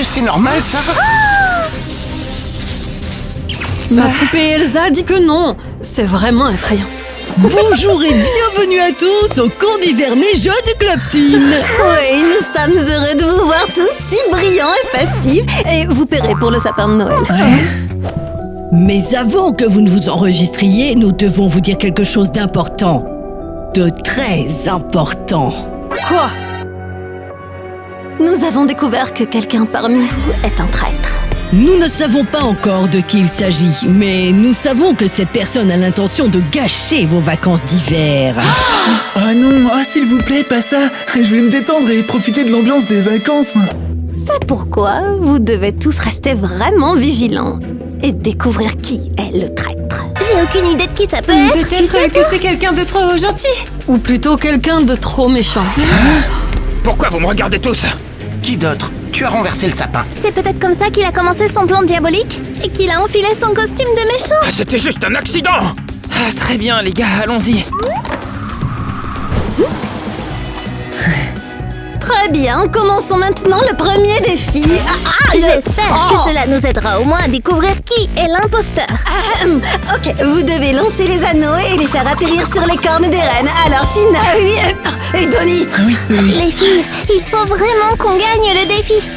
que c'est normal, ça? Ma poupée Elsa dit que non. C'est vraiment effrayant. Bonjour et bienvenue à tous au camp d'hiver neigeux du Club Teen. Oui, nous sommes heureux de vous voir tous si brillants et festifs. Et vous paierez pour le sapin de Noël. Mais avant que vous ne vous enregistriez, nous devons vous dire quelque chose d'important. De très important. Quoi? Nous avons découvert que quelqu'un parmi vous est un traître. Nous ne savons pas encore de qui il s'agit, mais nous savons que cette personne a l'intention de gâcher vos vacances d'hiver. Ah non, s'il vous plaît, pas ça. Je vais me détendre et profiter de l'ambiance des vacances, moi. C'est pourquoi vous devez tous rester vraiment vigilants et découvrir qui est le traître. J'ai aucune idée de qui ça peut être. Peut-être que c'est quelqu'un de trop gentil. Ou plutôt quelqu'un de trop méchant. Pourquoi vous me regardez tous? Qui d'autre? Tu as renversé le sapin. C'est peut-être comme ça qu'il a commencé son plan diabolique et qu'il a enfilé son costume de méchant. C'était juste un accident. Très bien, les gars, allons-y. Très bien, commençons maintenant le premier défi. J'espère que cela nous aidera au moins à découvrir qui est l'imposteur. Ok, vous devez lancer les anneaux et les faire atterrir sur les cornes des rennes. Alors Tina, oui, et Donnie. Les filles, il faut vraiment qu'on gagne le défi.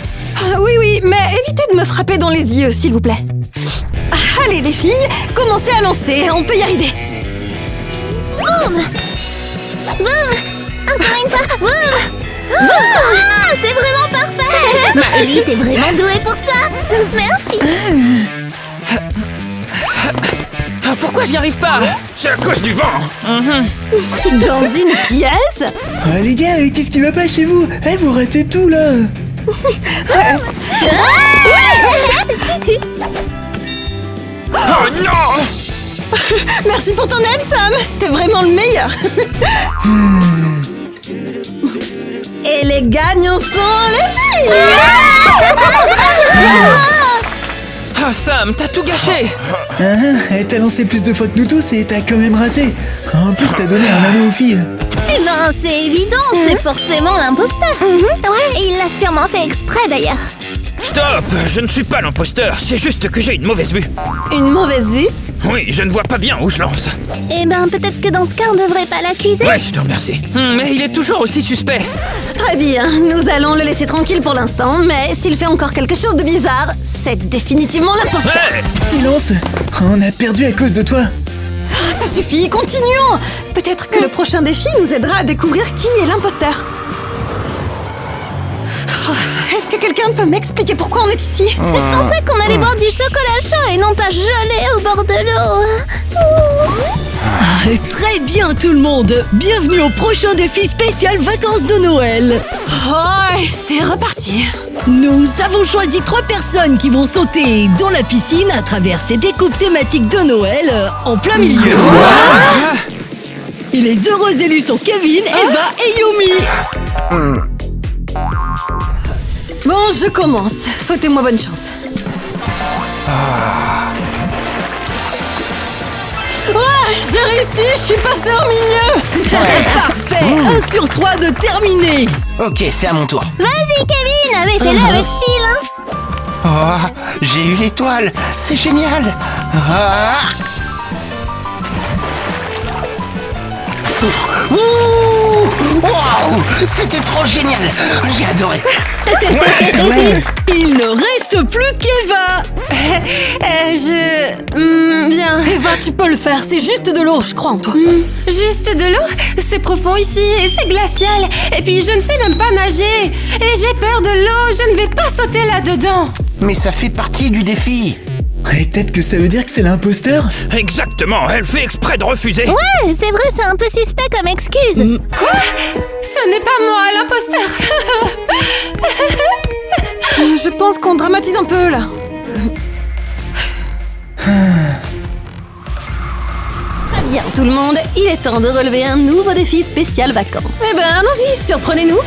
Oui, mais évitez de me frapper dans les yeux, s'il vous plaît. Allez les filles, commencez à lancer, on peut y arriver. Boum! Boum! Encore une fois, boum! Boum! Ah, c'est vraiment parfait! Maëlie, t'es vraiment douée pour ça! Merci! Pourquoi j'y arrive pas? C'est à cause du vent. Dans une pièce? Les gars, qu'est-ce qui va pas chez vous? Vous ratez tout, là. Oh non! Merci pour ton aide, Sam. T'es vraiment le meilleur. Et les gagnants sont les filles. Ah, Sam, t'as tout gâché. T'as lancé plus de fois que nous tous et t'as quand même raté. En plus, t'as donné un anneau aux filles. Eh ben, c'est évident, c'est forcément l'imposteur. Ouais, et il l'a sûrement fait exprès d'ailleurs. Stop! Je ne suis pas l'imposteur, c'est juste que j'ai une mauvaise vue. Une mauvaise vue? Oui, je ne vois pas bien où je lance. Eh ben, peut-être que dans ce cas, on devrait pas l'accuser. Ouais, je te remercie. Mais il est toujours aussi suspect. Très bien, nous allons le laisser tranquille pour l'instant, mais s'il fait encore quelque chose de bizarre, c'est définitivement l'imposteur. Ouais! Silence! On a perdu à cause de toi. Ça suffit, continuons. Peut-être que le prochain défi nous aidera à découvrir qui est l'imposteur. Est-ce que quelqu'un peut m'expliquer pourquoi on est ici? Je pensais qu'on allait boire du chocolat chaud et non pas gelé au bord de l'eau. Très bien tout le monde. Bienvenue au prochain défi spécial vacances de Noël. Oh, c'est reparti. Nous avons choisi 3 personnes qui vont sauter dans la piscine à travers ces découpes thématiques de Noël en plein milieu. Et les heureux élus sont Kevin, Eva et Yumi. Bon, je commence. Souhaitez-moi bonne chance. Ouais, j'ai réussi, je suis passée au milieu. Parfait. 1 sur 3 de terminé. Ok, c'est à mon tour. Vas-y, Kevin, mais fais-le avec style, hein. Oh, j'ai eu l'étoile, c'est génial. Ah. Ouh, waouh, c'était trop génial. J'ai adoré. Il ne reste plus qu'Eva. Bien. Eva, tu peux le faire, c'est juste de l'eau, je crois en toi. Juste de l'eau? C'est profond ici et c'est glacial. Et puis je ne sais même pas nager. Et j'ai peur de l'eau, je ne vais pas sauter là-dedans. Mais ça fait partie du défi. Et peut-être que ça veut dire que c'est l'imposteur? Exactement, elle fait exprès de refuser. Ouais, c'est vrai, c'est un peu suspect comme excuse. Quoi? Ce n'est pas moi l'imposteur. Je pense qu'on dramatise un peu, là. Très bien, tout le monde, il est temps de relever un nouveau défi spécial vacances. Eh ben, allons-y, surprenez-nous.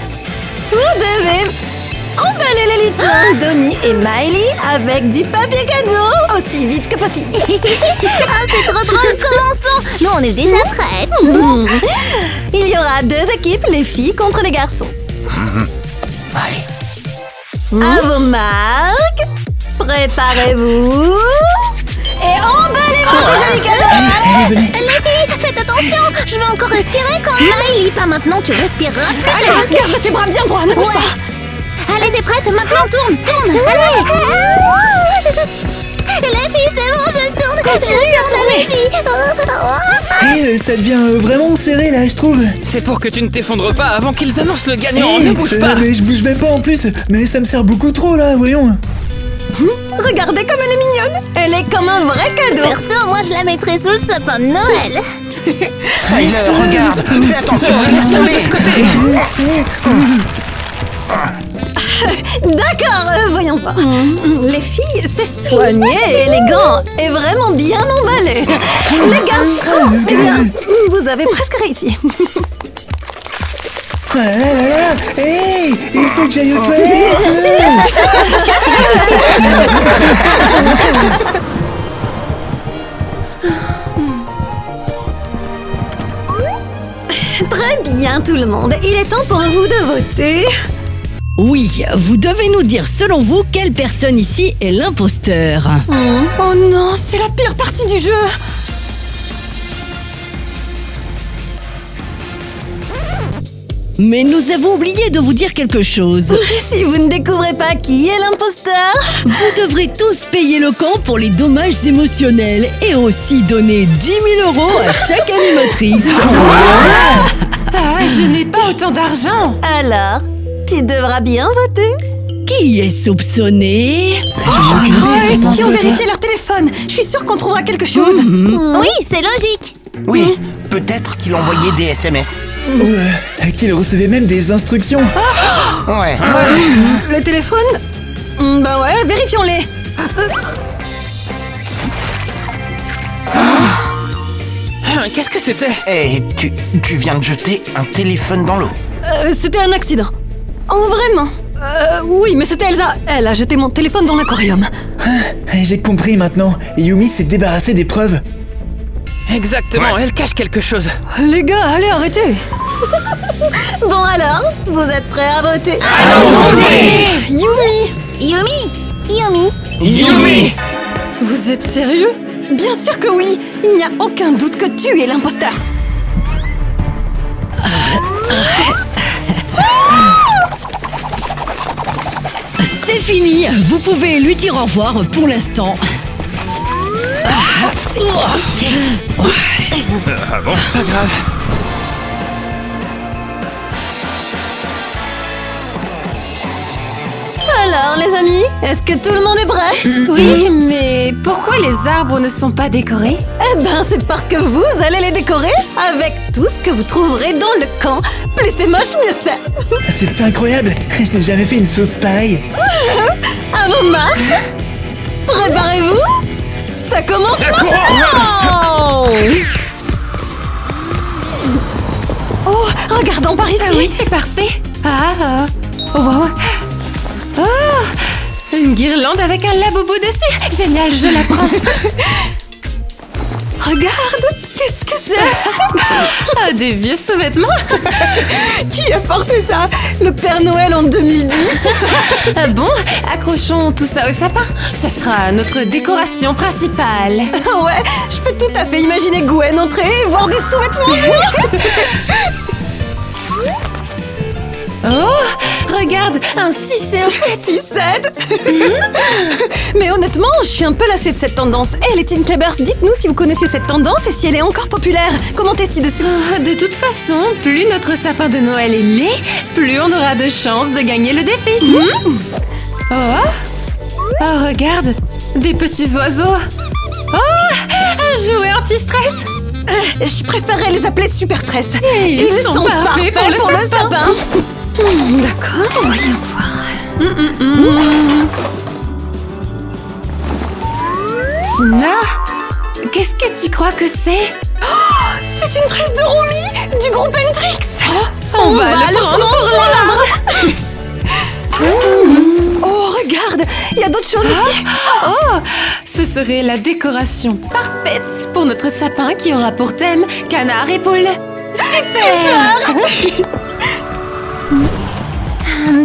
Vous devez emballer les lutins, Donnie et Miley, avec du papier cadeau aussi vite que possible. Ah, c'est trop drôle, commençons. Nous, on est déjà prêtes. Il y aura 2 équipes, les filles contre les garçons. Allez. À vos marques, préparez-vous et emballez-moi ces jolis cadeaux. Désolé. Les filles, faites attention. Je vais encore respirer quand Miley, pas maintenant, tu respireras plus Allez, tard. garde tes bras bien droits, ne bouge pas. Allez, t'es prête? Maintenant, tourne. Allez. Les filles, c'est bon, je tourne. Allez-y. Ça devient vraiment serré là, je trouve. C'est pour que tu ne t'effondres pas avant qu'ils annoncent le gagnant. Ne bouge pas. Mais je bouge même pas en plus. Mais ça me sert beaucoup trop là, voyons. Regardez comme elle est mignonne. Elle est comme un vrai cadeau. Perso, moi, je la mettrai sous le sapin de Noël. Tyler, regarde. Fais attention, laisse tomber. D'accord, voyons voir. Les filles, c'est soigné, élégant et vraiment bien emballé. Les garçons, eh bien, vous avez presque réussi. Ah là là là. Hey, il faut que j'aille aux toilettes. Très bien tout le monde, il est temps pour vous de voter. Oui, vous devez nous dire selon vous quelle personne ici est l'imposteur. Oh non, c'est la pire partie du jeu. Mais nous avons oublié de vous dire quelque chose. Si vous ne découvrez pas qui est l'imposteur, Vous devrez tous payer le camp pour les dommages émotionnels et aussi donner 10 000 € à chaque animatrice. Ah, je n'ai pas autant d'argent. alors, tu devras bien voter. Qui est soupçonné? Si on vérifiait leur téléphone, je suis sûre qu'on trouvera quelque chose. Oui, c'est logique. Oui, peut-être qu'il envoyait des SMS. Qu'il recevait même des instructions. Ouais. Le téléphone Bah ouais, vérifions-les. Qu'est-ce que c'était? Eh, tu viens de jeter un téléphone dans l'eau. C'était un accident. Oh, vraiment oui, mais c'était Elsa. Elle a jeté mon téléphone dans l'aquarium. J'ai compris maintenant. Yumi s'est débarrassée des preuves. Exactement, elle cache quelque chose. Les gars, allez, arrêtez. Bon alors, vous êtes prêts à voter? Yumi, Yumi. vous êtes sérieux? Bien sûr que oui. Il n'y a aucun doute que tu es l'imposteur. C'est fini, vous pouvez lui dire au revoir pour l'instant. Ah bon? Pas grave. Alors les amis, est-ce que tout le monde est prêt? Oui, mais pourquoi les arbres ne sont pas décorés? Eh ben c'est parce que vous allez les décorer avec tout ce que vous trouverez dans le camp. Plus c'est moche, mieux c'est. C'est incroyable. Je n'ai jamais fait une chose pareille. À vos marques, préparez-vous. Ça commence maintenant. Oh, regardons par ici. Ah oui, c'est parfait. Wow. Oh, une guirlande avec un labobo dessus. Génial, je la prends. Regarde, qu'est-ce que c'est? Ah, des vieux sous-vêtements. Qui a porté ça? Le Père Noël en 2010? Ah bon, accrochons tout ça au sapin. Ce sera notre décoration principale. Ouais, je peux tout à fait imaginer Gwen entrer et voir des sous-vêtements. Oh, regarde, un 6 et un 7. 6-7. Mais honnêtement, je suis un peu lassée de cette tendance. Hey les Teen Clubbers, dites-nous si vous connaissez cette tendance et si elle est encore populaire. Commentez ci-dessus. De toute façon, plus notre sapin de Noël est laid, plus on aura de chances de gagner le défi. Oh, regarde, des petits oiseaux. Oh, un jouet anti-stress. Je préférerais les appeler Super Stress. Ils sont parfaits pour le sapin. D'accord, voyons voir. Tina, qu'est-ce que tu crois que c'est? C'est une tresse de Romy du groupe Hendrix. On va le prendre pour l'arbre. Oh, regarde, il y a d'autres choses ici. Oh, ce serait la décoration parfaite pour notre sapin qui aura pour thème canard et poule. Super.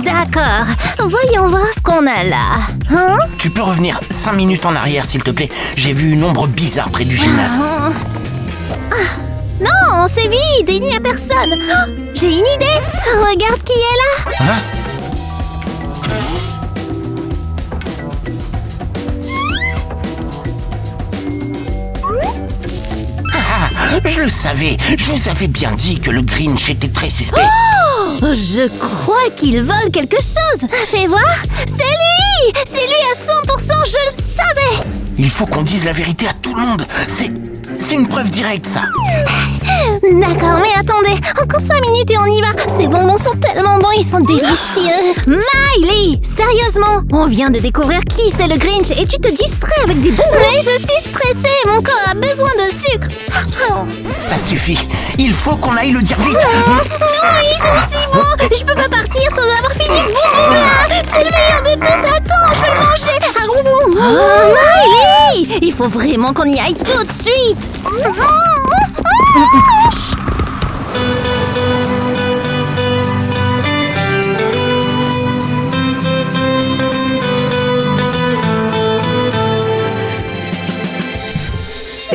D'accord. Voyons voir ce qu'on a là. Hein? Tu peux revenir 5 minutes en arrière, s'il te plaît. J'ai vu une ombre bizarre près du gymnase. Non, c'est vide, il n'y a personne. Oh, j'ai une idée. Regarde qui est là. Hein? Je le savais, je vous avais bien dit que le Grinch était très suspect. Oh, je crois qu'il vole quelque chose. Fais voir. C'est lui à 100%, je le savais. Il faut qu'on dise la vérité à tout le monde. C'est une preuve directe, ça. D'accord, mais attendez, encore 5 minutes et on y va. Ces bonbons sont tellement bons, ils sont délicieux. Miley, sérieusement, on vient de découvrir qui c'est le Grinch et tu te distrais avec des bonbons. Mais je suis stressée, mon corps a besoin de sucre. Ça suffit. Il faut qu'on aille le dire vite. Non, ils sont si bons. Je peux pas partir sans avoir fini ce bonbon-là. C'est le meilleur de tous. Attends, je vais le manger. Miley, il faut vraiment qu'on y aille tout de suite.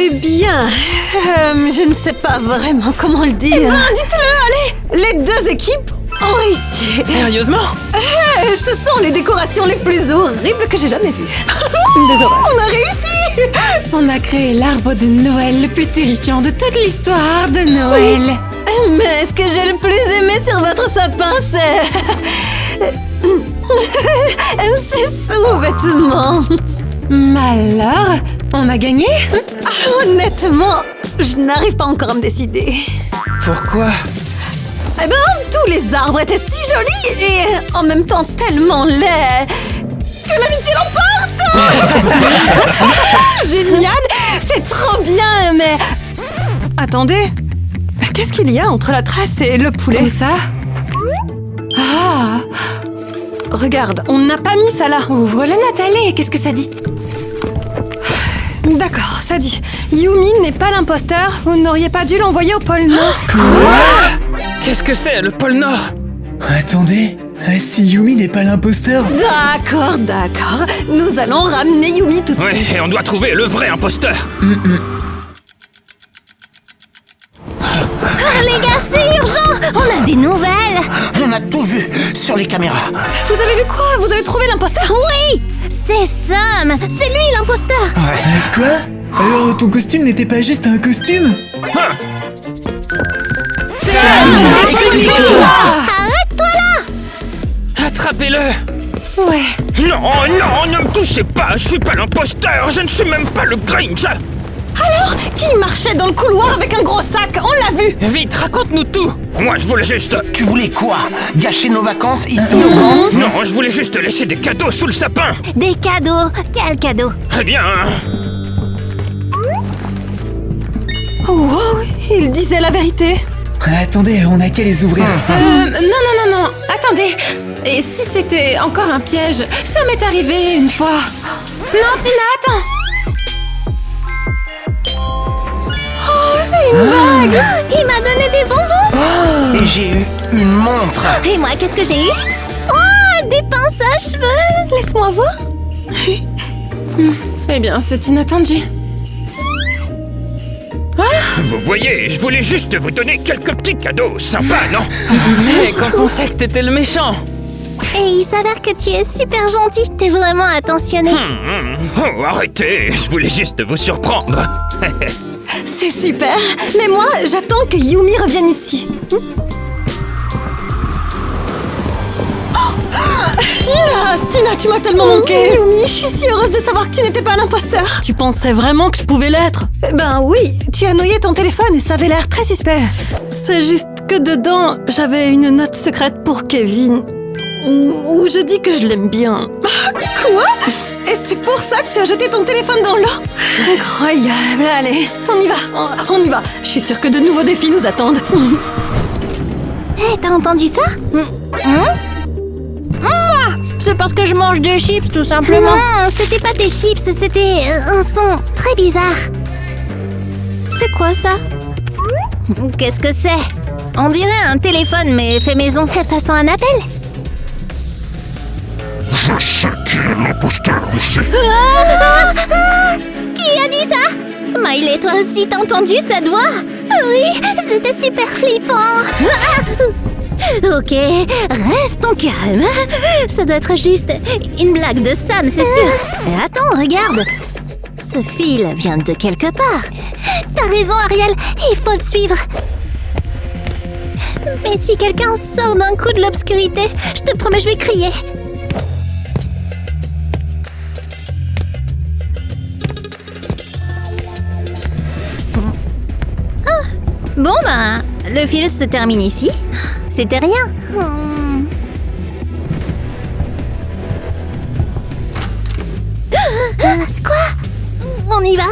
Eh bien, je ne sais pas vraiment comment le dire. Dites-le, allez. Les deux équipes ont réussi. Sérieusement? Ce sont les décorations les plus horribles que j'ai jamais vues. Des horreurs. On a réussi. On a créé l'arbre de Noël le plus terrifiant de toute l'histoire de Noël. Mais ce que j'ai le plus aimé sur votre sapin, c'est... ses sous-vêtements. Alors, on a gagné? Honnêtement, je n'arrive pas encore à me décider. Pourquoi? Eh ben, tous les arbres étaient si jolis et en même temps tellement laids que l'amitié l'emporte. Génial, c'est trop bien, mais... Attendez, qu'est-ce qu'il y a entre la tresse et le poulet? Où ça? Ah! Regarde, on n'a pas mis ça là. Ouvre-le, Nathalie, qu'est-ce que ça dit? D'accord, ça dit. Yumi n'est pas l'imposteur, vous n'auriez pas dû l'envoyer au pôle Nord. Qu'est-ce que c'est, le pôle Nord? Attendez, si Yumi n'est pas l'imposteur... D'accord. Nous allons ramener Yumi tout de Ouais, suite. et on doit trouver le vrai imposteur. Les gars, c'est urgent. On a des nouvelles. On a tout vu sur les caméras. Vous avez vu quoi? Vous avez trouvé l'imposteur? Oui, c'est Sam. C'est lui l'imposteur. Quoi? Alors ton costume n'était pas juste un costume? Arrête-toi là. Attrapez-le. Ouais. Non, ne me touchez pas. Je suis pas l'imposteur. Je ne suis même pas le Grinch. Alors, qui marchait dans le couloir avec un gros sac? On l'a vu. Vite, raconte-nous tout. Moi, je voulais juste... Tu voulais quoi? Gâcher nos vacances ici au camp? Non, je voulais juste laisser des cadeaux sous le sapin. Des cadeaux. Quel cadeau? Eh bien... Wow, il disait la vérité. Attendez, on a qu'à les ouvrir. Non. Attendez. Et si c'était encore un piège? Ça m'est arrivé une fois. Non, Tina, attends. Il m'a donné des bonbons. Et j'ai eu une montre. Et moi, qu'est-ce que j'ai eu? Oh, des pinces à cheveux. Laisse-moi voir. Eh bien, c'est inattendu. Vous voyez, je voulais juste vous donner quelques petits cadeaux sympas, non? Mais qu'on pensait que t'étais le méchant. Et il s'avère que tu es super gentil. T'es vraiment attentionné. Oh, arrêtez, je voulais juste vous surprendre. C'est super. Mais moi, j'attends que Yumi revienne ici. Tina, tu m'as tellement manqué. Yumi, je suis si heureuse de savoir que tu n'étais pas l'imposteur. Tu pensais vraiment que je pouvais l'être? Eh ben oui, tu as noyé ton téléphone et ça avait l'air très suspect. C'est juste que dedans, j'avais une note secrète pour Kevin. Où je dis que je l'aime bien. Quoi? Et c'est pour ça que tu as jeté ton téléphone dans l'eau? Incroyable, allez, on y va. Je suis sûre que de nouveaux défis nous attendent. Hé, t'as entendu ça? C'est parce que je mange des chips, tout simplement. Non, c'était pas des chips, c'était un son très bizarre. C'est quoi ça? Qu'est-ce que c'est? On dirait un téléphone, mais fait maison. Passons un appel. Qui a dit ça? Miley, toi aussi, t'as entendu cette voix? Oui, c'était super flippant. Ok, restons calmes. Ça doit être juste une blague de Sam, c'est sûr. Attends, regarde. Ce fil vient de quelque part. T'as raison, Ariel, il faut le suivre. Mais si quelqu'un sort d'un coup de l'obscurité, je te promets, je vais crier. Bon ben, le fil se termine ici. C'était rien. Quoi? On y va?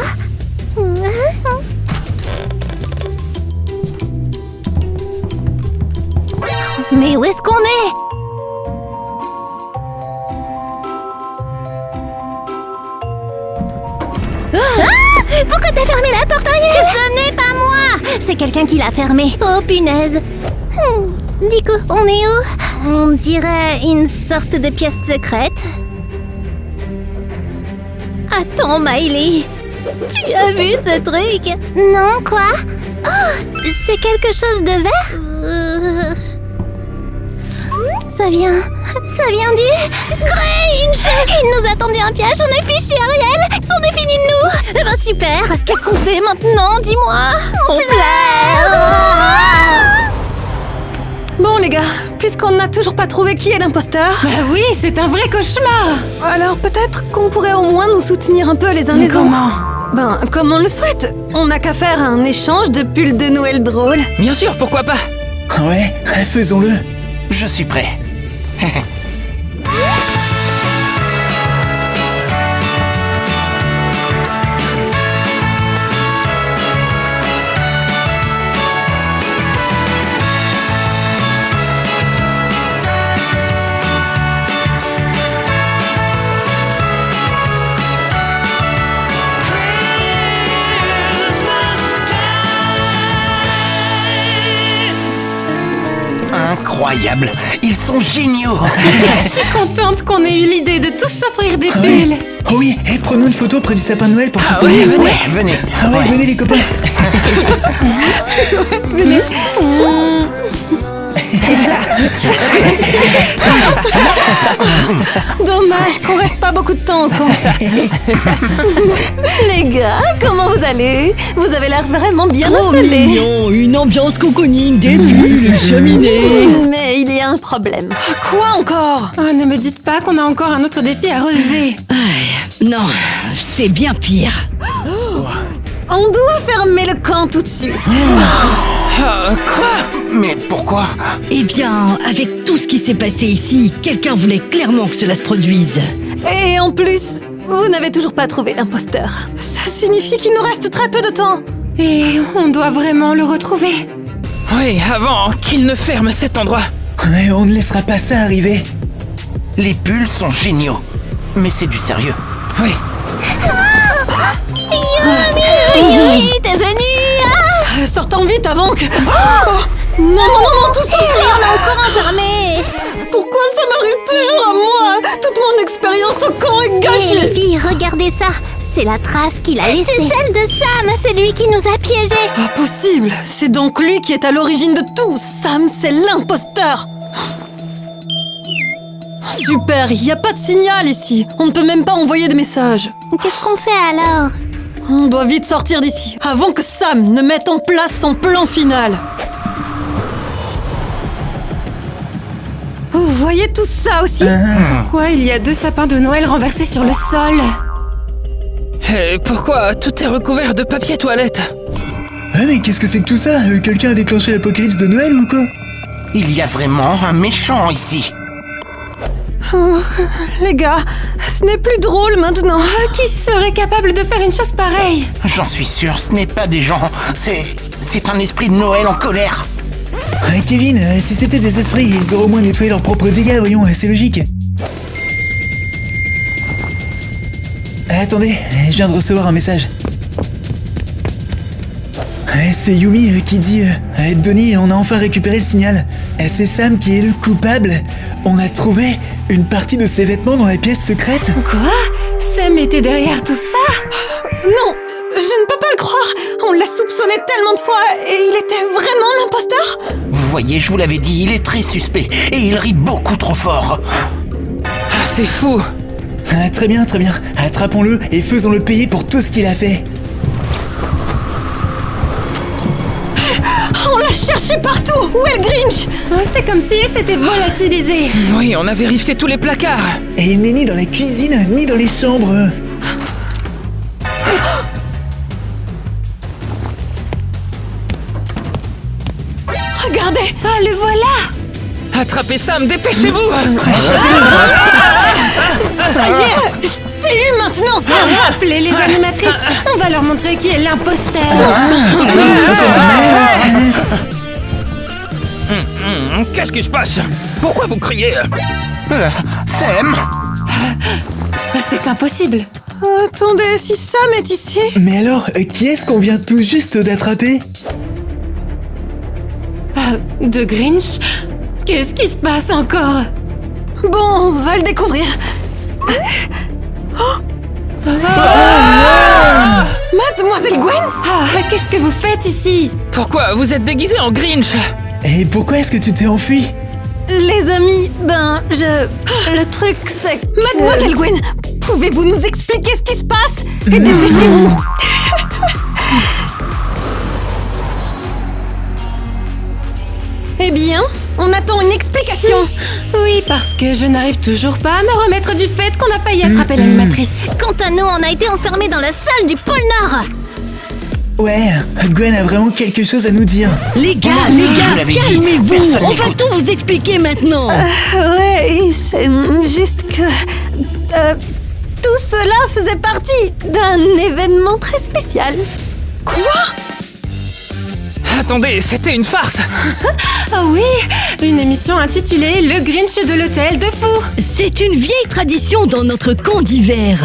Mais où est-ce qu'on est? Pourquoi t'as fermé la porte, Ariel? Ce n'est pas moi! C'est quelqu'un qui l'a fermée. Oh punaise! Du coup, on est où? On dirait une sorte de pièce secrète. Attends, Miley. Tu as vu ce truc? Non, quoi? Oh, c'est quelque chose de vert? Ça vient du Grinch! Il nous a tendu un piège, on est fichus, Ariel! C'en est fini de nous! Eh ben super! Qu'est-ce qu'on fait maintenant? Dis-moi! On pleure! Bon les gars, puisqu'on n'a toujours pas trouvé qui est l'imposteur, Bah oui, c'est un vrai cauchemar. alors peut-être qu'on pourrait au moins nous soutenir un peu les uns Mais les autres. Ben, comme on le souhaite. On n'a qu'à faire un échange de pulls de Noël drôles. Bien sûr, pourquoi pas? Ouais, faisons-le. Je suis prêt. Incroyable, ils sont géniaux. Je suis contente qu'on ait eu l'idée de tous s'offrir des pulls. Oh oui, prenons une photo près du sapin de Noël pour se Oui, souvenir. ouais, venez. Ah ouais, venez les copains. Dommage qu'on reste pas beaucoup de temps encore. Les gars, comment vous allez? Vous avez l'air vraiment bien Oh installés. mignon, une ambiance cocooning, des bulles, cheminée. Mais il y a un problème. Quoi encore? Oh, ne me dites pas qu'on a encore un autre défi à relever. Non, c'est bien pire. On doit fermer le camp tout de suite. Quoi? Mais pourquoi? Eh bien, avec tout ce qui s'est passé ici, quelqu'un voulait clairement que cela se produise. Et en plus, vous n'avez toujours pas trouvé l'imposteur. Ça signifie qu'il nous reste très peu de temps. Et on doit vraiment le retrouver. Oui, avant qu'il ne ferme cet endroit. Ouais, on ne laissera pas ça arriver. Les pulls sont géniaux. Mais c'est du sérieux. Oui. Oui, t'es venu! Sortons vite avant que... Non, tout ça, Et on a encore enfermé! Pourquoi ça m'arrive toujours à moi? Toute mon expérience au camp est Les gâchée. filles, regardez ça! C'est la trace qu'il a laissée. C'est celle de Sam! C'est lui qui nous a piégés! Pas possible. C'est donc lui qui est à l'origine de tout. Sam, c'est l'imposteur. Super, il n'y a pas de signal ici. On ne peut même pas envoyer de messages. Qu'est-ce qu'on fait alors? On doit vite sortir d'ici, avant que Sam ne mette en place son plan final. Vous voyez tout ça aussi? Pourquoi il y a 2 sapins de Noël renversés sur le sol? Et pourquoi tout est recouvert de papier toilette? Ah mais qu'est-ce que c'est que tout ça? Quelqu'un a déclenché l'apocalypse de Noël ou quoi? Il y a vraiment un méchant ici. Les gars, ce n'est plus drôle maintenant. Qui serait capable de faire une chose pareille? J'en suis sûr, ce n'est pas des gens. C'est un esprit de Noël en colère. Kevin, si c'était des esprits, ils auraient au moins nettoyé leurs propres dégâts, voyons, c'est logique. Attendez, je viens de recevoir un message. C'est Yumi qui dit Donnie, on a enfin récupéré le signal. C'est Sam qui est le coupable. On a trouvé une partie de ses vêtements dans la pièce secrète. Quoi? Sam était derrière tout ça? Non, je ne peux pas le croire. On l'a soupçonné tellement de fois et il était vraiment l'imposteur. Vous voyez, je vous l'avais dit, il est très suspect et il rit beaucoup trop fort. Ah, c'est fou. Ah, très bien, très bien. Attrapons-le et faisons-le payer pour tout ce qu'il a fait. On l'a cherché partout. Où est le Grinch? C'est comme s'il s'était volatilisé. Oui, on a vérifié tous les placards. Et il n'est ni dans la cuisine, ni dans les chambres. Regardez. Ah, le voilà! Attrapez Sam, dépêchez-vous. Ça y est, je t'ai eu maintenant, ça. Appelez les animatrices. On va leur montrer qui est l'imposteur. Qu'est-ce qui se passe? Pourquoi vous criez? Sam? C'est impossible. Attendez, si Sam est ici... Mais alors, qui est-ce qu'on vient tout juste d'attraper? De Grinch? Qu'est-ce qui se passe encore? Bon, on va le découvrir. Mademoiselle Gwen? Ah, qu'est-ce que vous faites ici? Pourquoi vous êtes déguisé en Grinch? Et pourquoi est-ce que tu t'es enfui? Les amis, le truc, c'est que... Mademoiselle Gwen, pouvez-vous nous expliquer ce qui se passe? Et dépêchez-vous. Eh bien, on attend une explication. Oui, parce que je n'arrive toujours pas à me remettre du fait qu'on a failli attraper l'animatrice. Quant à nous, on a été enfermés dans la salle du pôle Nord. Ouais, Gwen a vraiment quelque chose à nous dire. Les gars, vous l'avez dit, calmez-vous. personne On va n'écoute. tout vous expliquer maintenant. Ouais, c'est juste que... tout cela faisait partie d'un événement très spécial. Quoi? Attendez, c'était une farce. Ah oui, une émission intitulée Le Grinch de l'hôtel de fou. C'est une vieille tradition dans notre camp d'hiver.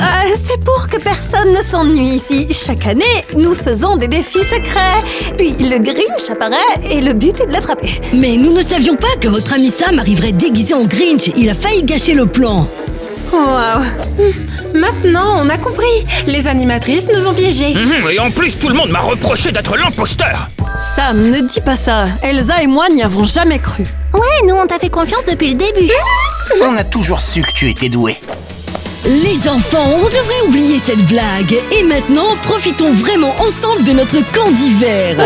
C'est pour que personne ne s'ennuie ici. Chaque année, nous faisons des défis secrets. Puis le Grinch apparaît et le but est de l'attraper. Mais nous ne savions pas que votre ami Sam arriverait déguisé en Grinch. Il a failli gâcher le plan. Waouh. Maintenant, on a compris. Les animatrices nous ont piégés. Et en plus, tout le monde m'a reproché d'être l'imposteur. Sam, ne dis pas ça. Elsa et moi n'y avons jamais cru. Ouais, nous on t'a fait confiance depuis le début. On a toujours su que tu étais doué. Les enfants, on devrait oublier cette blague. Et maintenant, profitons vraiment ensemble de notre camp d'hiver.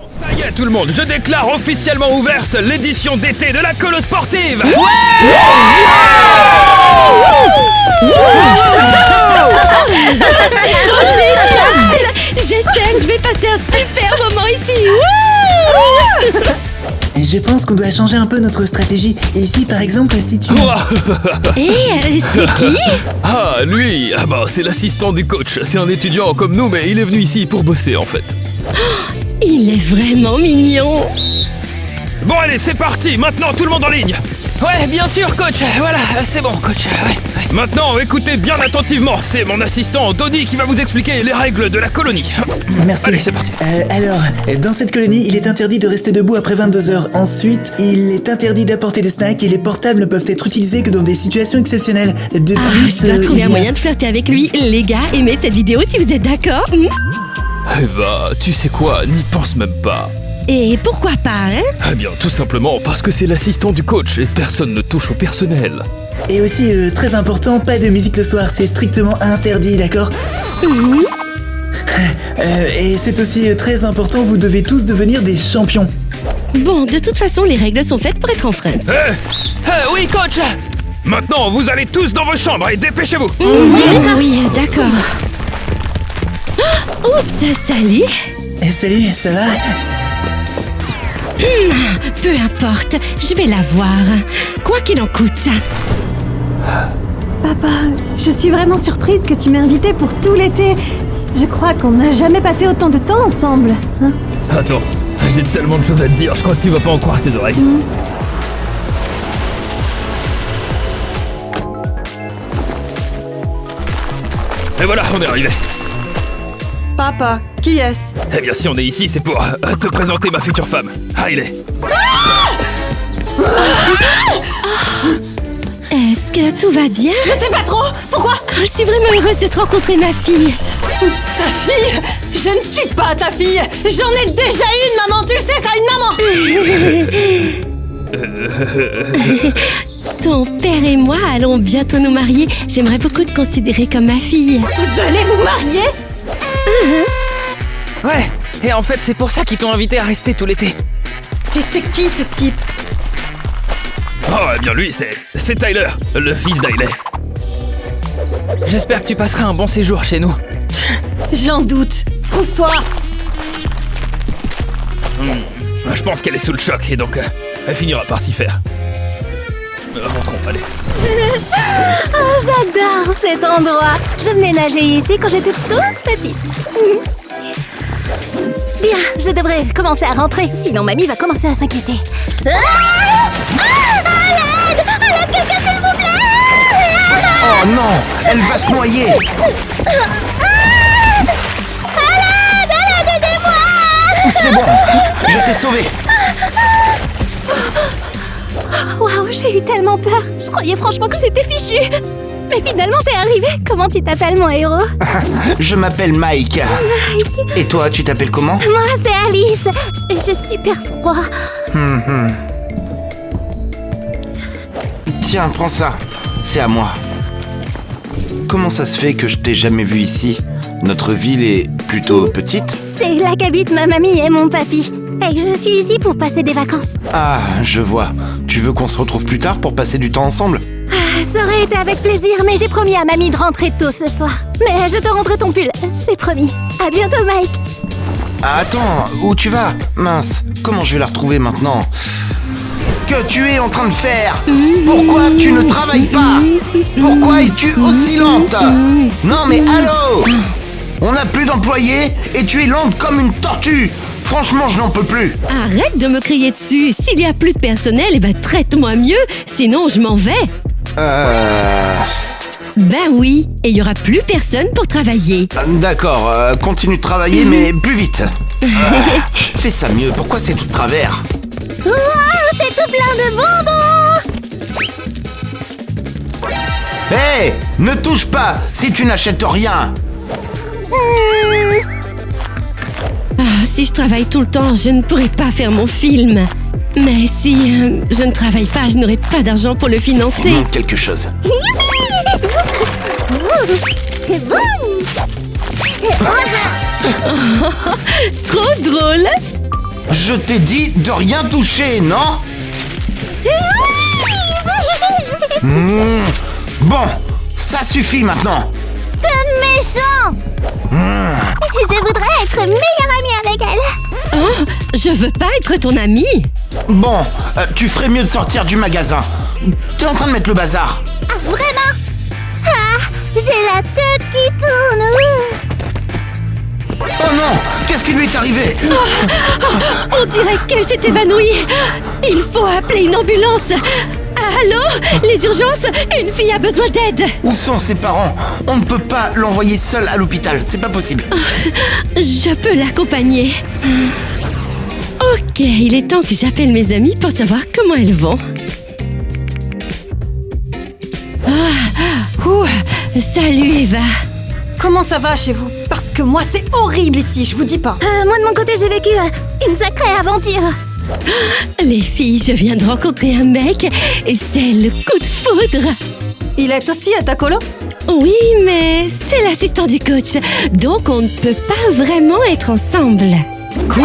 Ça y est, tout le monde, je déclare officiellement ouverte l'édition d'été de la colo sportive. C'est trop génial! J'espère que je vais passer un super moment ici. Et je pense qu'on doit changer un peu notre stratégie. Ici, par exemple, si tu... C'est qui? Ah, lui, c'est l'assistant du coach. C'est un étudiant comme nous, mais il est venu ici pour bosser en fait. Il est vraiment mignon. Bon allez, c'est parti, maintenant tout le monde en ligne. Ouais, bien sûr, coach. Voilà, c'est bon, coach. Ouais. Maintenant, écoutez bien attentivement, c'est mon assistant Donnie qui va vous expliquer les règles de la colonie. Merci. Allez, c'est parti. Alors, dans cette colonie, il est interdit de rester debout après 22h. Ensuite, il est interdit d'apporter des snacks et les portables ne peuvent être utilisés que dans des situations exceptionnelles. De plus, Je dois trouver il y un a- moyen de flirter avec lui. Les gars, aimez cette vidéo si vous êtes d'accord. Eva, tu sais quoi, n'y pense même pas. Et pourquoi pas, hein? Eh bien, tout simplement parce que c'est l'assistant du coach et personne ne touche au personnel. Et aussi, très important, pas de musique le soir, c'est strictement interdit, d'accord? Et c'est aussi très important, vous devez tous devenir des champions. Bon, de toute façon, les règles sont faites pour être enfreintes. Oui, coach. Maintenant, vous allez tous dans vos chambres et dépêchez-vous. Oui, d'accord. Oups, salut. Et salut, ça va? Peu importe, je vais la voir. Quoi qu'il en coûte. Papa, je suis vraiment surprise que tu m'aies invitée pour tout l'été. Je crois qu'on n'a jamais passé autant de temps ensemble. Hein? Attends, j'ai tellement de choses à te dire, je crois que tu vas pas en croire tes oreilles. Et voilà, on est arrivé. Papa, qui est-ce? Eh bien, si on est ici, c'est pour te présenter ma future femme, Riley. Est-ce que tout va bien? Je sais pas trop. Pourquoi? Je suis vraiment heureuse de te rencontrer, ma fille. Ta fille? Je ne suis pas ta fille. J'en ai déjà une, maman. Tu le sais, ça, une maman. Ton père et moi allons bientôt nous marier. J'aimerais beaucoup te considérer comme ma fille. Vous allez vous marier? Ouais, et en fait, c'est pour ça qu'ils t'ont invité à rester tout l'été. Et c'est qui ce type? Oh, eh bien lui, c'est Tyler, le fils d'Hailey. J'espère que tu passeras un bon séjour chez nous. J'en doute. Pousse-toi. Je pense qu'elle est sous le choc et donc elle finira par s'y faire. Rentrons, allez. Oh, j'adore cet endroit. Je venais nager ici quand j'étais toute petite. Bien, je devrais commencer à rentrer, sinon mamie va commencer à s'inquiéter. À l'aide! À l'aide, quelqu'un s'il vous plaît! Oh non, elle va se noyer. À l'aide, aidez-moi! C'est bon, je t'ai sauvé. Waouh, j'ai eu tellement peur. Je croyais franchement que c'était fichu. Mais finalement, t'es arrivé. Comment tu t'appelles, mon héros? Je m'appelle Mike. Et toi, tu t'appelles comment? Moi, c'est Alice. Et j'ai super froid. Tiens, prends ça. C'est à moi. Comment ça se fait que je t'ai jamais vu ici? Notre ville est plutôt petite. C'est là qu'habitent ma mamie et mon papy. Et je suis ici pour passer des vacances. Ah, je vois. Tu veux qu'on se retrouve plus tard pour passer du temps ensemble? Ça aurait été avec plaisir, mais j'ai promis à mamie de rentrer tôt ce soir. Mais je te rendrai ton pull, c'est promis. À bientôt, Mike. Ah, attends, où tu vas? Mince, comment je vais la retrouver maintenant? Qu'est-ce que tu es en train de faire? Pourquoi tu ne travailles pas? Pourquoi es-tu aussi lente? Non mais allô? On n'a plus d'employés et tu es lente comme une tortue. Franchement, je n'en peux plus. Arrête de me crier dessus. S'il y a plus de personnel, eh ben traite-moi mieux. Sinon, je m'en vais. Ben oui, et il y aura plus personne pour travailler. D'accord, continue de travailler, mais plus vite. Fais ça mieux, pourquoi c'est tout de travers? Wow, c'est tout plein de bonbons. Hé, ne touche pas si tu n'achètes rien. Ah, si je travaille tout le temps, je ne pourrais pas faire mon film. Mais si je ne travaille pas, je n'aurai pas d'argent pour le financer. Il manque quelque chose. Trop drôle. Je t'ai dit de rien toucher, non? Bon, ça suffit maintenant. T'es méchant. Je voudrais être meilleure amie avec elle. Oh, je veux pas être ton amie. Bon, tu ferais mieux de sortir du magasin. T'es en train de mettre le bazar. Ah, vraiment? Ah, j'ai la tête qui tourne. Oh non, qu'est-ce qui lui est arrivé? On dirait qu'elle s'est évanouie. Il faut appeler une ambulance. Allô? Les urgences? Une fille a besoin d'aide. Où sont ses parents? On ne peut pas l'envoyer seule à l'hôpital, c'est pas possible. Je peux l'accompagner. Ok, il est temps que j'appelle mes amies pour savoir comment elles vont. Salut Eva. Comment ça va chez vous? Parce que moi, c'est horrible ici, je vous dis pas. Moi, de mon côté, j'ai vécu une sacrée aventure. Les filles, je viens de rencontrer un mec et c'est le coup de foudre. Il est aussi à ta colo? Oui, mais c'est l'assistant du coach, donc on ne peut pas vraiment être ensemble. Quoi?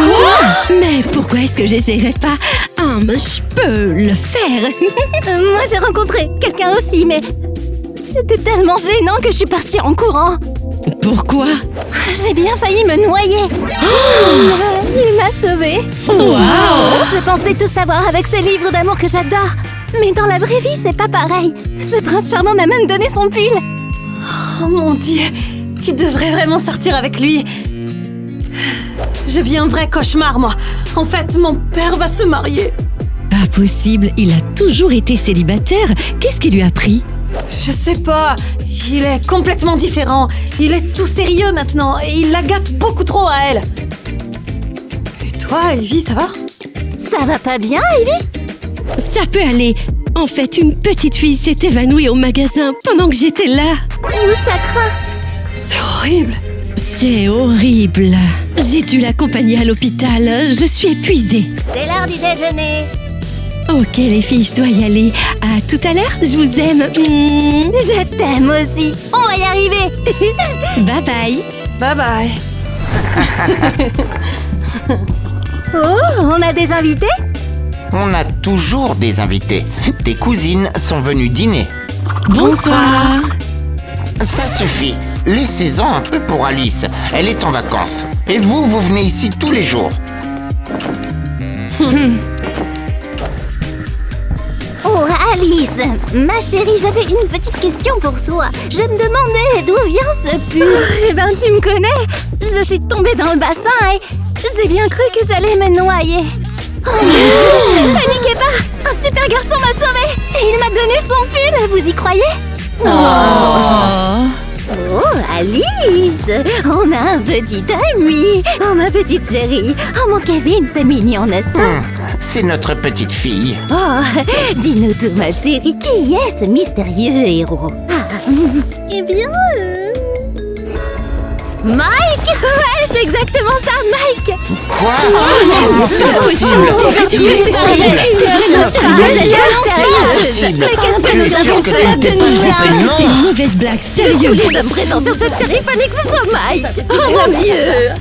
Mais pourquoi est-ce que j'essaierais pas? Je peux le faire. Moi, j'ai rencontré quelqu'un aussi, mais c'était tellement gênant que je suis partie en courant. Pourquoi? J'ai bien failli me noyer. Il m'a sauvée. Wow! Je pensais tout savoir avec ce livre d'amour que j'adore. Mais dans la vraie vie, c'est pas pareil. Ce prince charmant m'a même donné son pull. Oh mon Dieu, tu devrais vraiment sortir avec lui. Je vis un vrai cauchemar, moi. En fait, mon père va se marier. Pas possible, il a toujours été célibataire. Qu'est-ce qui lui a pris? Je sais pas, Il est complètement différent. Il est tout sérieux maintenant et il la gâte beaucoup trop à elle. Et toi, Ivy, ça va? Ça va pas bien, Ivy? Ça peut aller. En fait, une petite fille s'est évanouie au magasin pendant que j'étais là. Ouh, ça craint. C'est horrible. C'est horrible. J'ai dû l'accompagner à l'hôpital. Je suis épuisée. C'est l'heure du déjeuner. Ok les filles, je dois y aller. À tout à l'heure, je vous aime. Je t'aime aussi. On va y arriver. Bye bye. Bye bye. Oh, on a des invités? On a toujours des invités. Tes cousines sont venues dîner. Bonsoir. Ça suffit. Laissez-en un peu pour Alice. Elle est en vacances. Et vous venez ici tous les jours. Oh, Alice, ma chérie, j'avais une petite question pour toi. Je me demandais d'où vient ce pull. Eh ben, tu me connais. Je suis tombée dans le bassin et j'ai bien cru que j'allais me noyer. Oh mon Dieu, paniquez pas. Un super garçon m'a sauvée et il m'a donné son pull. Vous y croyez? Oh, Alice, on a un petit ami. Oh, ma petite chérie. Oh, mon Kevin, c'est mignon, n'est-ce pas? C'est notre petite fille. Oh, dis-nous tout, ma chérie, qui est ce mystérieux héros? Eh bien, Mike! Ouais, c'est exactement ça, Mike! Quoi? Non, c'est pas possible. C'est C'est une mauvaise blague, sérieux. Tous les hommes présents sur cette terre, il fallait que ce soit Mike! Oh mon Dieu!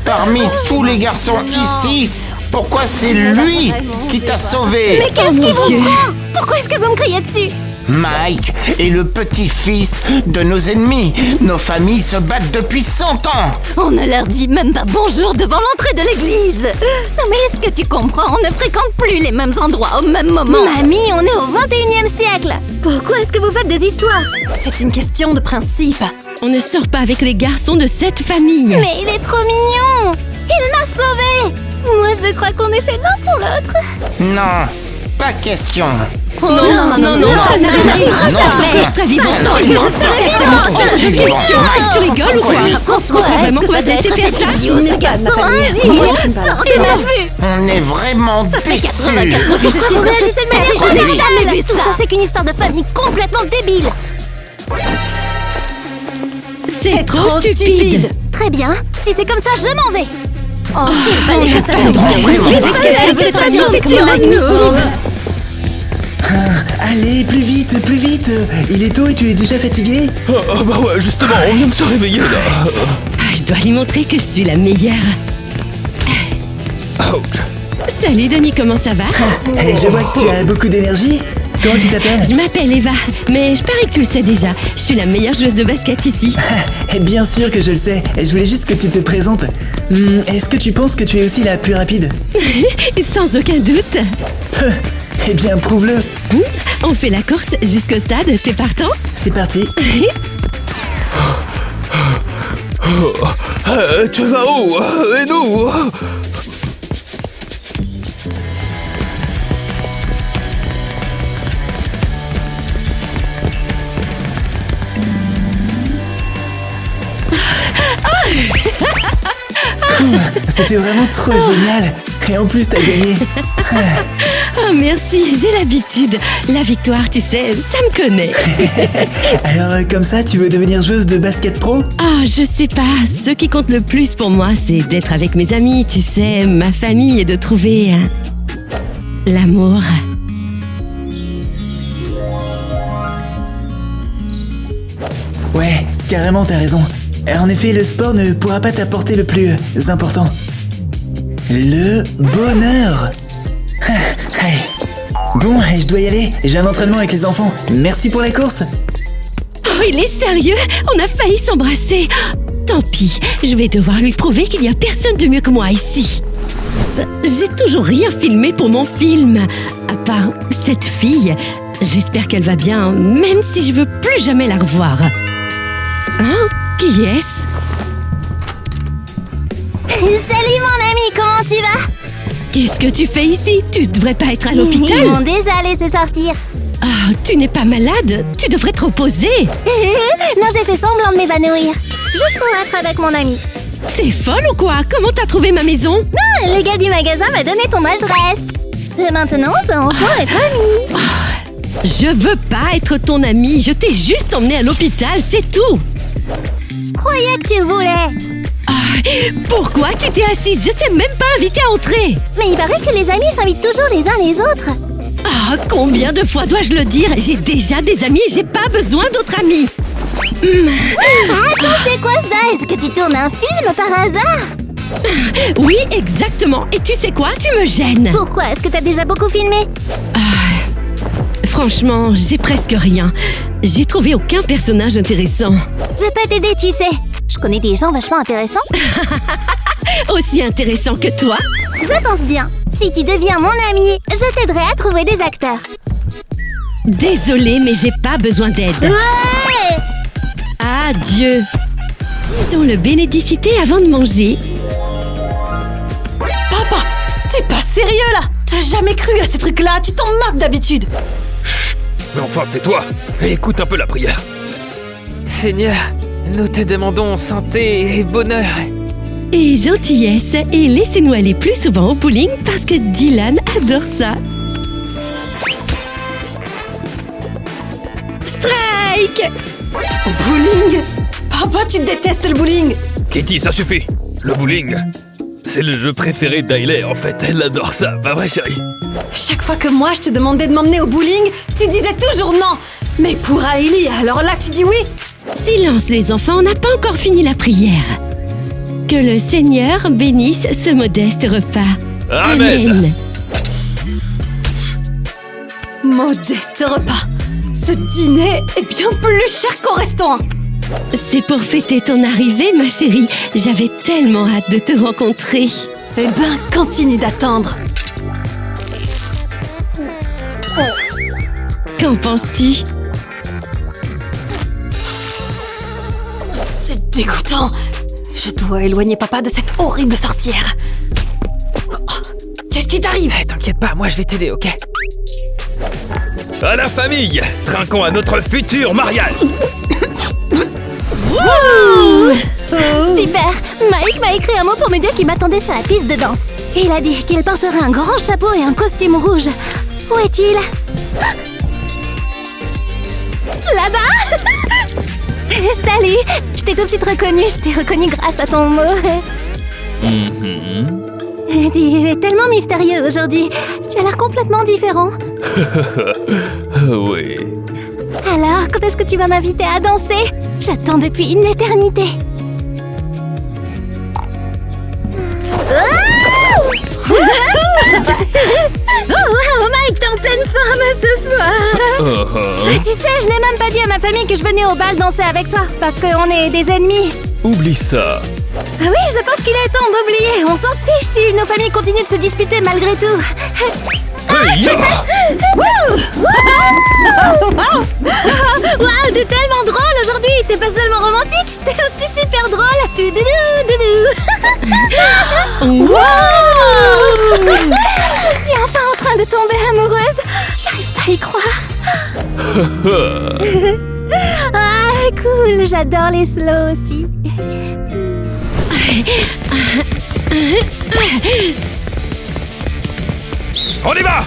Parmi tous les garçons ici, pourquoi c'est lui qui t'a sauvé? Mais qu'est-ce qui vous prend? Pourquoi est-ce que vous me criez dessus? Mike est le petit-fils de nos ennemis. Nos familles se battent depuis 100 ans. On ne leur dit même pas bonjour devant l'entrée de l'église. Non mais est-ce que tu comprends? On ne fréquente plus les mêmes endroits au même moment. Mamie, on est au 21e siècle. Pourquoi est-ce que vous faites des histoires? C'est une question de principe. On ne sort pas avec les garçons de cette famille. Mais il est trop mignon. Il m'a sauvée. Moi, je crois qu'on est fait l'un pour l'autre. Non, pas question. Oh, non, ça n'arrivera jamais. Très vivant. Tu rigoles ou quoi? Franchement, Tu crois vraiment qu'on va te laisser faire ça? Ce garçon indigne. Sortez ma vue. On est vraiment déçus. Pourquoi vous réagissez de manière je n'ai jamais vu ça. Tout ça, c'est qu'une histoire de famille complètement débile. C'est trop stupide. Très bien. Si c'est comme ça, je m'en vais. Oh, il fallait que ça tombe. Elle veut sortir avec nous. Allez, plus vite. Il est tôt et tu es déjà fatigué? Bah ouais, justement, on vient de se réveiller là. Je dois lui montrer que je suis la meilleure. Ouch. Salut Denis, comment ça va? Je vois que tu as beaucoup d'énergie. Comment tu t'appelles? Je m'appelle Eva, mais je parie que tu le sais déjà. Je suis la meilleure joueuse de basket ici. Bien sûr que je le sais. Je voulais juste que tu te présentes. Est-ce que tu penses que tu es aussi la plus rapide? Sans aucun doute. Eh bien, prouve-le. On fait la course jusqu'au stade, t'es partant? C'est parti. Tu vas où? Et nous? C'était vraiment trop génial. Et en plus, t'as gagné. Oh merci, j'ai l'habitude. La victoire, tu sais, ça me connaît. Alors, comme ça, tu veux devenir joueuse de basket pro? Oh, je sais pas. Ce qui compte le plus pour moi, c'est d'être avec mes amis, tu sais, ma famille et de trouver l'amour. Ouais, carrément, t'as raison. En effet, le sport ne pourra pas t'apporter le plus important. Le bonheur. Allez. Bon, je dois y aller. J'ai un entraînement avec les enfants. Merci pour la course. Oh, il est sérieux? On a failli s'embrasser. Tant pis, je vais devoir lui prouver qu'il n'y a personne de mieux que moi ici. J'ai toujours rien filmé pour mon film. À part cette fille. J'espère qu'elle va bien, même si je veux plus jamais la revoir. Hein? Qui est-ce? Salut mon ami, comment tu vas? Qu'est-ce que tu fais ici? Tu devrais pas être à l'hôpital. Ils m'ont déjà laissé sortir. Oh, tu n'es pas malade? Tu devrais te reposer. Non, j'ai fait semblant de m'évanouir. Juste pour être avec mon ami. T'es folle ou quoi? Comment t'as trouvé ma maison? Non, le gars du magasin m'a donné ton adresse. Et maintenant, on peut enfin être amis. Je veux pas être ton amie. Je t'ai juste emmené à l'hôpital, c'est tout. Je croyais que tu le voulais. Pourquoi tu t'es assise? Je t'ai même pas invité à entrer. Mais il paraît que les amis s'invitent toujours les uns les autres. Ah, combien de fois dois-je le dire? J'ai déjà des amis et j'ai pas besoin d'autres amis. Attends, c'est quoi ça? Est-ce que tu tournes un film par hasard? Oui, exactement. Et tu sais quoi? Tu me gênes. Pourquoi? Est-ce que t'as déjà beaucoup filmé? Franchement, j'ai presque rien. J'ai trouvé aucun personnage intéressant. Je peux t'aider, tu sais. Je connais des gens vachement intéressants. Aussi intéressant que toi? Je pense bien. Si tu deviens mon ami, je t'aiderai à trouver des acteurs. Désolée, mais j'ai pas besoin d'aide. Ouais! Adieu. Disons le bénédicité avant de manger. Papa, t'es pas sérieux là? T'as jamais cru à ces trucs-là, tu t'en moques d'habitude. Mais enfin, tais-toi et écoute un peu la prière. Seigneur, nous te demandons santé et bonheur. Et gentillesse, et laissez-nous aller plus souvent au bowling parce que Dylan adore ça. Strike! Au bowling? Papa, tu détestes le bowling. Kitty, ça suffit. Le bowling, c'est le jeu préféré d'Hailey, en fait. Elle adore ça, pas vrai, chérie? Chaque fois que moi je te demandais de m'emmener au bowling, tu disais toujours non. Mais pour Hailey, alors là tu dis oui. Silence les enfants, on n'a pas encore fini la prière. Que le Seigneur bénisse ce modeste repas. Amen. Modeste repas. Ce dîner est bien plus cher qu'au restaurant. C'est pour fêter ton arrivée, ma chérie. J'avais tellement hâte de te rencontrer. Eh ben, continue d'attendre. Qu'en penses-tu? C'est dégoûtant. Je dois éloigner papa de cette horrible sorcière. Qu'est-ce qui t'arrive? T'inquiète pas, moi je vais t'aider, ok? À la famille, trinquons à notre futur mariage. Super! Mike m'a écrit un mot pour me dire qu'il m'attendait sur la piste de danse. Et il a dit qu'il porterait un grand chapeau et un costume rouge. Où est-il? Là-bas? Salut! Je t'ai tout de suite reconnue. Je t'ai reconnue grâce à ton mot. Tu es tellement mystérieux aujourd'hui. Tu as l'air complètement différent. Oui. Alors, quand est-ce que tu vas m'inviter à danser? J'attends depuis une éternité. Oh wow, Mike, t'es en pleine forme ce soir. Tu sais, je n'ai même pas dit à ma famille que je venais au bal danser avec toi, parce qu'on est des ennemis. Oublie ça. Ah oui, je pense qu'il est temps d'oublier. On s'en fiche si nos familles continuent de se disputer malgré tout. Waouh, t'es tellement drôle aujourd'hui. T'es pas seulement romantique, t'es aussi super drôle. Wow. Je suis enfin en train de tomber amoureuse. J'arrive pas à y croire. Ah, cool. J'adore les slows aussi. On y va!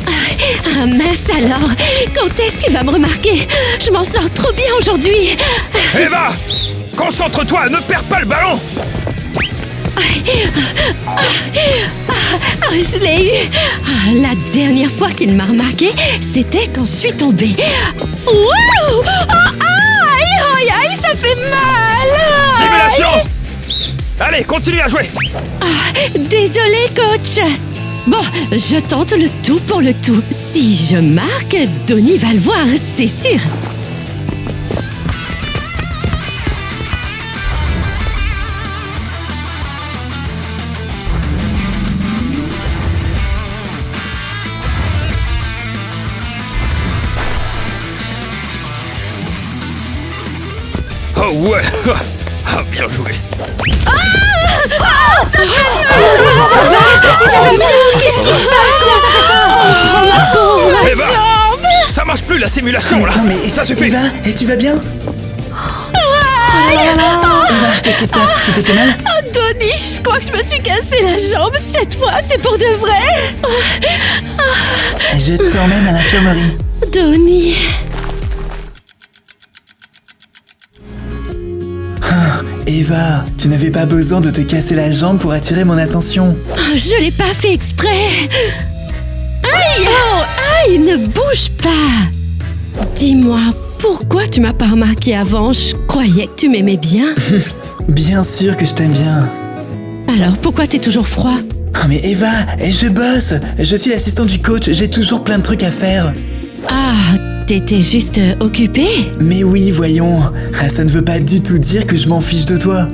Ah mince alors! Quand est-ce qu'il va me remarquer? Je m'en sors trop bien aujourd'hui! Eva! Concentre-toi, ne perds pas le ballon! Je l'ai eu! La dernière fois qu'il m'a remarqué, c'était quand je suis tombée. Wow! Aïe, aïe, ça fait mal! Simulation! Allez, continue à jouer! Désolée, coach! Bon, je tente le tout pour le tout. Si je marque, Donnie va le voir, c'est sûr. Oh ouais! Ah, bien joué! Qu'est-ce qui se passe? Eva! la simulation là. Non mais, Ça suffit. Eva, et tu vas bien? Eva, qu'est-ce qui se passe? Tu t'es fait mal? Oh, Donnie, je crois que je me suis cassé la jambe. Cette fois, c'est pour de vrai. Je t'emmène à l'infirmerie. Donnie. Eva, tu n'avais pas besoin de te casser la jambe pour attirer mon attention. Oh, je l'ai pas fait exprès. Aïe, oh, aïe, ne bouge pas. Dis-moi, pourquoi tu m'as pas remarqué avant? Je croyais que tu m'aimais bien. Bien sûr que je t'aime bien. Alors, pourquoi t'es toujours froid? Oh mais Eva, je bosse. Je suis l'assistant du coach, j'ai toujours plein de trucs à faire. Ah, t'étais juste occupé? Mais oui, voyons. Ça ne veut pas du tout dire que je m'en fiche de toi.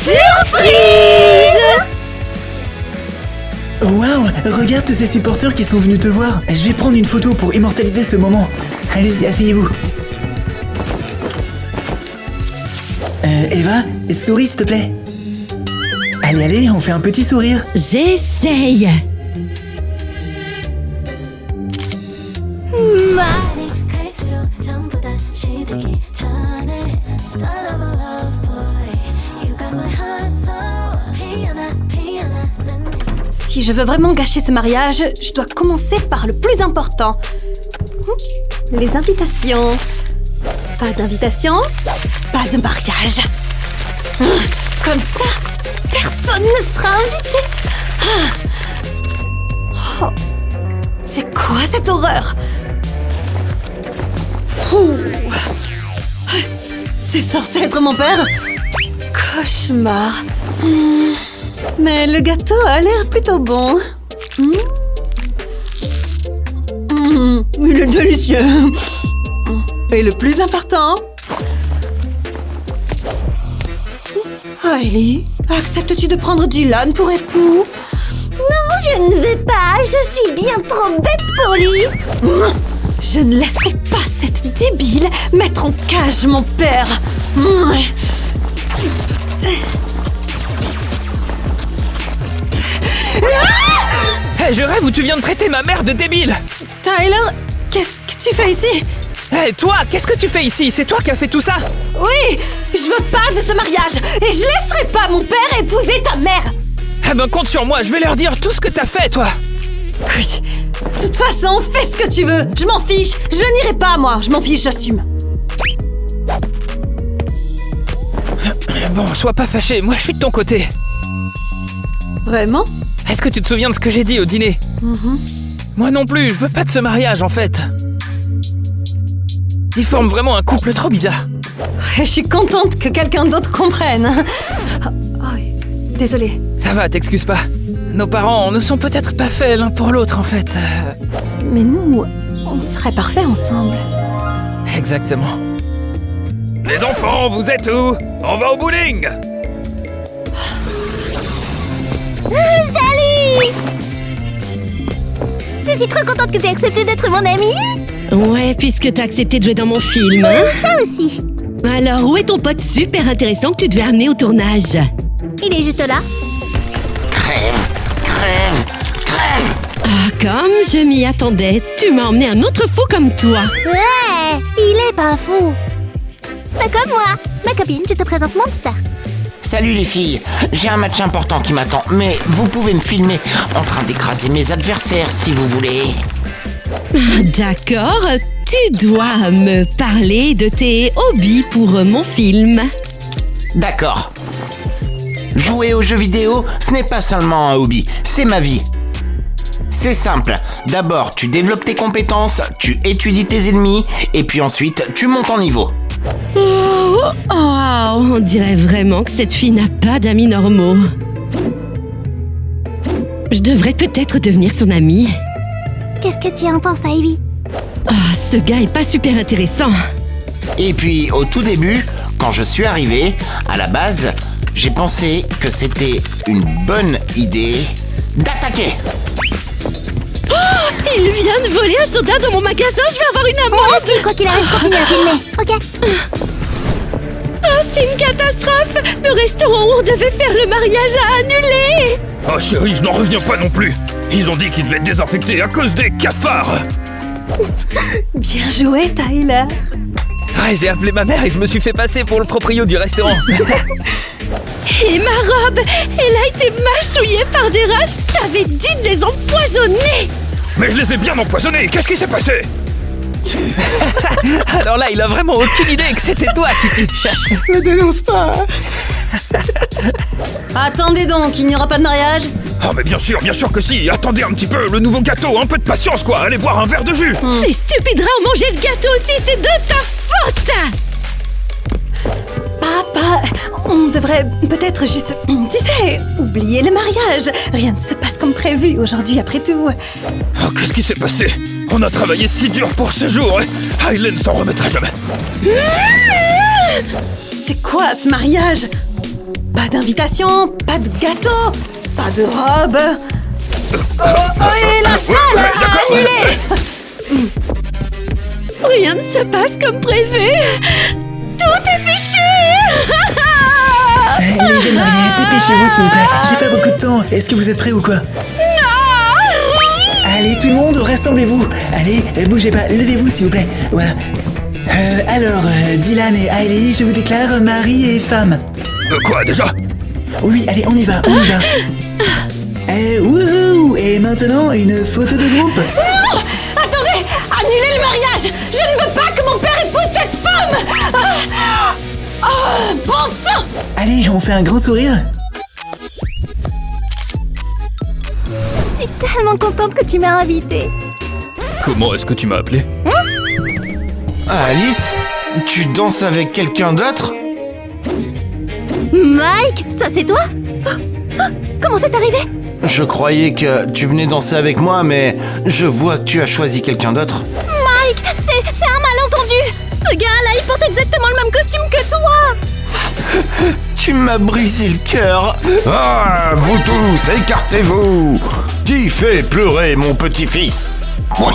Surprise! Waouh, regarde tous ces supporters qui sont venus te voir. Je vais prendre une photo pour immortaliser ce moment. Allez-y, asseyez-vous. Eva, souris s'il te plaît. Allez, allez, on fait un petit sourire. J'essaye. Si je veux vraiment gâcher ce mariage, je dois commencer par le plus important. Les invitations. Pas d'invitation, pas de mariage. Comme ça, personne ne sera invité. Oh, c'est quoi cette horreur? C'est censé être mon père? Cauchemar. Mais le gâteau a l'air plutôt bon. Il est délicieux. Et le plus important... Hailey, acceptes-tu de prendre Dylan pour époux? Non, je ne veux pas. Je suis bien trop bête pour lui. Je ne laisserai pas cette débile mettre en cage mon père. Hé, je rêve où tu viens de traiter ma mère de débile. Tyler, qu'est-ce que tu fais ici? Hé, toi, qu'est-ce que tu fais ici? C'est toi qui as fait tout ça? Oui, je veux pas de ce mariage et je laisserai pas mon père épouser ta mère. Eh ben, compte sur moi, je vais leur dire tout ce que t'as fait, toi. Oui, de toute façon, fais ce que tu veux. Je m'en fiche, je n'irai pas, moi. Je m'en fiche, j'assume. Bon, sois pas fâché, moi je suis de ton côté. Vraiment? Est-ce que tu te souviens de ce que j'ai dit au dîner? Moi non plus, je veux pas de ce mariage en fait. Ils forment vraiment un couple trop bizarre. Je suis contente que quelqu'un d'autre comprenne. Oh, désolée. Ça va, t'excuses pas. Nos parents ne sont peut-être pas faits l'un pour l'autre en fait. Mais nous, on serait parfaits ensemble. Exactement. Les enfants, vous êtes où? On va au bowling. Salut! Je suis trop contente que tu aies accepté d'être mon amie. Ouais, puisque t'as accepté de jouer dans mon film, hein? Ça aussi. Alors, où est ton pote super intéressant que tu devais amener au tournage? Il est juste là. Crève. Ah, comme je m'y attendais, tu m'as emmené un autre fou comme toi. Ouais, il est pas fou. C'est comme moi. Ma copine, je te présente Monster. Salut les filles, j'ai un match important qui m'attend, mais vous pouvez me filmer en train d'écraser mes adversaires si vous voulez. D'accord, tu dois me parler de tes hobbies pour mon film. D'accord. Jouer aux jeux vidéo, ce n'est pas seulement un hobby, c'est ma vie. C'est simple, d'abord tu développes tes compétences, tu étudies tes ennemis, et puis ensuite tu montes en niveau. Oh, on dirait vraiment que cette fille n'a pas d'amis normaux. Je devrais peut-être devenir son amie. Qu'est-ce que tu en penses, Ivy? Ah, ce gars est pas super intéressant. Et puis au tout début, quand je suis arrivé, à la base, j'ai pensé que c'était une bonne idée d'attaquer. Oh, il vient de voler un soda dans mon magasin, je vais avoir une amende. Moi aussi, quoi qu'il arrive, continue à filmer, ok? Oh, c'est une catastrophe. Le restaurant où on devait faire le mariage a annulé. Oh chérie, je n'en reviens pas non plus. Ils ont dit qu'ils devaient désinfecter à cause des cafards. Bien joué, Tyler. Ouais, j'ai appelé ma mère et je me suis fait passer pour le proprio du restaurant. Et ma robe, elle a été mâchouillée par des rats. Je t'avais dit de les empoisonner. Mais je les ai bien empoisonnés. Qu'est-ce qui s'est passé? Alors là, il a vraiment aucune idée que c'était toi, Kitty. Me dénonce pas. Attendez donc, il n'y aura pas de mariage? Ah mais bien sûr que si. Attendez un petit peu, le nouveau gâteau, un peu de patience quoi. Allez boire un verre de jus. Ces stupides rats ont mangé le gâteau aussi, c'est de ta faute. Papa, on devrait peut-être juste, tu sais, oublier le mariage. Rien ne se passe comme prévu aujourd'hui après tout. Oh, qu'est-ce qui s'est passé? On a travaillé si dur pour ce jour. Aileen s'en remettra jamais. C'est quoi ce mariage? Pas d'invitation, pas de gâteau, pas de robe. Et la salle a annulé. Rien ne se passe comme prévu. Tout est fichu. Les jeunes mariés, dépêchez-vous s'il vous plaît. J'ai pas beaucoup de temps. Est-ce que vous êtes prêts ou quoi? Non. Allez, tout le monde, rassemblez-vous. Allez, bougez pas, levez-vous s'il vous plaît. Voilà. Alors, Dylan et Hailey, je vous déclare mari et femme. Quoi déjà? Oui, allez, on y va. Wouhou! Et maintenant, une photo de groupe. Non! Attendez! Annulez le mariage! Je ne veux pas que mon père épouse cette femme! Bon sang! Allez, on fait un grand sourire. Je suis tellement contente que tu m'as invitée. Comment est-ce que tu m'as appelé? Alice, tu danses avec quelqu'un d'autre? Mike, ça c'est toi? Comment c'est arrivé? Je croyais que tu venais danser avec moi, mais je vois que tu as choisi quelqu'un d'autre. Mike, c'est un malentendu. Ce gars-là, il porte exactement le même costume que toi. Tu m'as brisé le cœur. Ah, vous tous, écartez-vous. Qui fait pleurer mon petit-fils? Oui.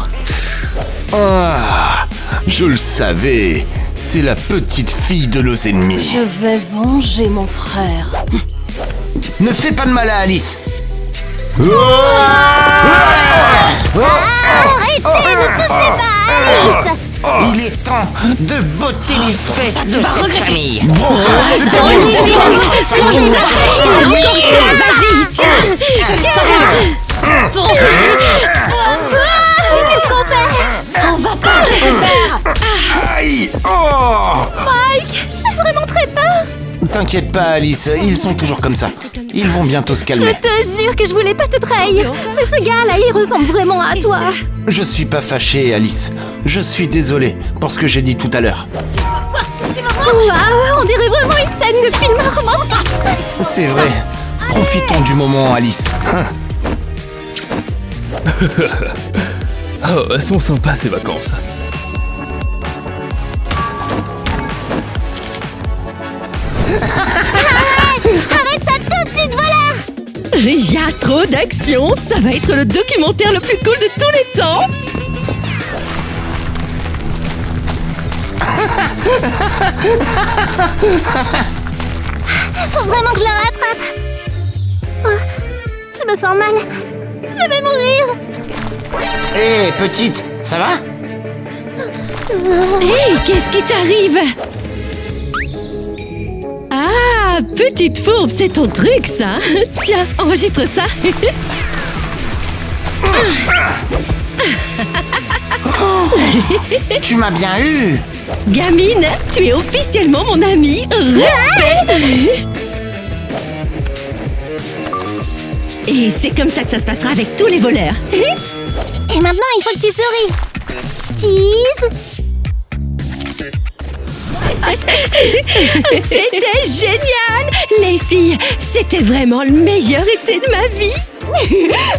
Ah, je le savais. C'est la petite fille de nos ennemis. Je vais venger mon frère. Ne fais pas de mal à Alice. Arrêtez, ne touchez pas à Alice. Il est temps de botter les fesses de cette regretter. famille. Qu'est-ce qu'on fait? On va pas se faire. Aïe! Oh! Mike, j'ai vraiment très peur. T'inquiète pas, Alice, ils sont toujours comme ça. Ils vont bientôt se Je calmer. te jure que je voulais pas te trahir. C'est ce gars-là, il ressemble vraiment à toi. Je suis pas fâché, Alice. Je suis désolé pour ce que j'ai dit tout à l'heure. Waouh, on dirait vraiment une scène de film romantique. C'est vrai. Profitons du moment, Alice. Oh, elles sont sympas ces vacances. Arrête ça tout de suite, voilà. Il y a trop d'action. Ça va être le documentaire le plus cool de tous les temps. Faut vraiment que je la rattrape. Oh, je me sens mal. Je vais mourir. Hé, petite, ça va? Hey, qu'est-ce qui t'arrive? Ah, petite fourbe, c'est ton truc, ça. Tiens, enregistre ça. Tu m'as bien eu. Gamine, tu es officiellement mon amie. Respect. Et c'est comme ça que ça se passera avec tous les voleurs. Et maintenant, il faut que tu souris. Cheese. C'était génial. Les filles, c'était vraiment le meilleur été de ma vie.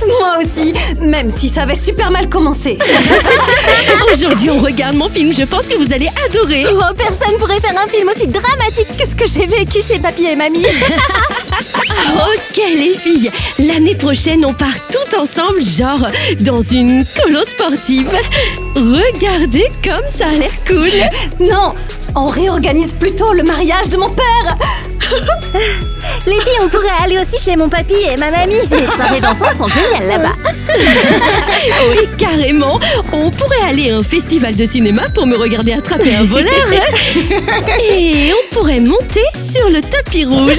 Moi aussi, même si ça avait super mal commencé. Aujourd'hui, on regarde mon film. Je pense que vous allez adorer. Oh, personne pourrait faire un film aussi dramatique que ce que j'ai vécu chez papy et mamie. Ok, les filles. L'année prochaine, on part tout ensemble, genre dans une colo sportive. Regardez comme ça a l'air cool. Non, on réorganise plutôt le mariage de mon père. Les filles, on pourrait aller aussi chez mon papy et ma mamie. Les soirées dansantes sont géniales là-bas. Oui, carrément. On pourrait aller à un festival de cinéma pour me regarder attraper un voleur. Et on pourrait monter sur le tapis rouge.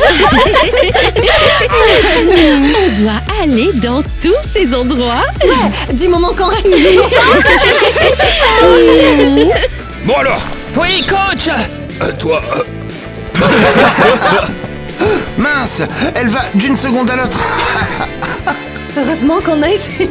On doit aller dans tous ces endroits. Du moment qu'on reste tout ensemble. Bon alors, Oui, coach. toi, Mince, elle va d'une seconde à l'autre. Heureusement qu'on a essayé.